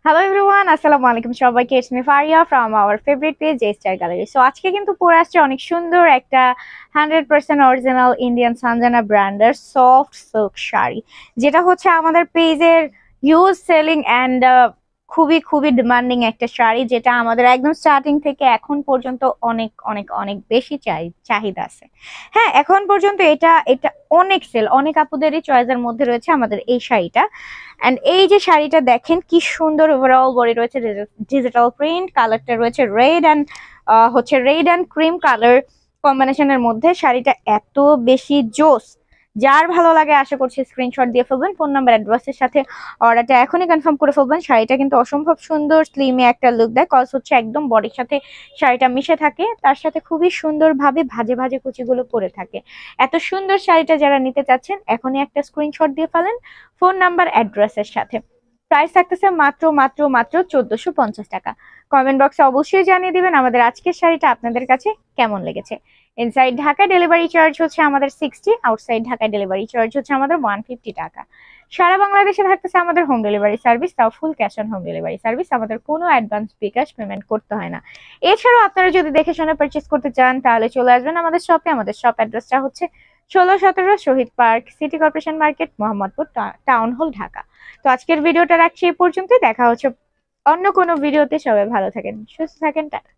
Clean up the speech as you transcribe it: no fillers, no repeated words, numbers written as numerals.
Hello everyone, আসসালামু আলাইকুম সবাইকে। It's me Faria from our favourite page J star gallery. So আজকে কিন্তু পরে আসছে অনেক সুন্দর একটা 100% অরিজিনাল ইন্ডিয়ান সানজানা ব্র্যান্ডের সফট সিল্ক শাড়ি, যেটা হচ্ছে আমাদের পেজের হিউজ সেলিং অ্যান্ড খুবই খুবই ডিমান্ডিং একটা শাড়ি, যেটা আমাদের একদম স্টার্টিং থেকে এখন পর্যন্ত অনেক অনেক অনেক বেশি চাহিদা আছে। হ্যাঁ, এখন পর্যন্ত এটা এটা অনেক সেল, অনেক আপুদেরই চয়েসের মধ্যে রয়েছে আমাদের এই শাড়িটা। এন্ড এই যে শাড়িটা দেখেন কি সুন্দর, ওভারঅল বডি রয়েছে ডিজিটাল প্রিন্ট, কালারটা রয়েছে রেড অ্যান্ড হচ্ছে রেড অ্যান্ড ক্রিম কালার কম্বিনেশনের মধ্যে। শাড়িটা এত বেশি জোস, যার ভালো লাগে আশা করছি স্ক্রিনশট দিয়ে ফেলবেন, ফোন নাম্বার অ্যাড্রেসের সাথে অর্ডারটা এখনই কনফার্ম করে ফেলবেন। শাড়িটা কিন্তু অসম্ভব সুন্দর, স্লিমে একটা লুক দেয়, কজ হচ্ছে একদম বডির সাথে শাড়িটা মিশে থাকে, তার সাথে খুবই সুন্দরভাবে ভাজে ভাজে কুচিগুলো পরে থাকে। এত সুন্দর শাড়িটা যারা নিতে চাচ্ছেন এখনই একটা স্ক্রিনশট দিয়ে ফেলেন ফোন নাম্বার অ্যাড্রেসের সাথে। প্রাইস থাকতেছে মাত্র মাত্র মাত্র 1450 টাকা। কমেন্ট বক্সে অবশ্যই জানিয়ে দিবেন আমাদের আজকের শাড়িটা আপনাদের কাছে কেমন লেগেছে। ইনসাইড ঢাকা ডেলিভারি চার্জ হচ্ছে আমাদের 60, আউটসাইড ঢাকা ডেলিভারি চার্জ হচ্ছে আমাদের 150 টাকা। সারা বাংলাদেশে থাকতেছে আমাদের হোম ডেলিভারি সার্ভিস, তাও full cash on home delivery service, আমাদের কোনো অ্যাডভান্স বিকাশ পেমেন্ট করতে হয় না। এছাড়াও আপনারা যদি দেখে শুনে পারচেস করতে চান তাহলে চলে আসবেন আমাদের শপে। আমাদের শপ অ্যাড্রেসটা হচ্ছে 16-17 Shaheed park, city corporation market, Mohammadpur town hall, Dhaka. তো আজকের ভিডিওটা রাখছি এই পর্যন্তই, দেখা হচ্ছে অন্য কোনো ভিডিওতে। সবাই ভালো থাকেন, সুস্থ থাকেন, টাটা।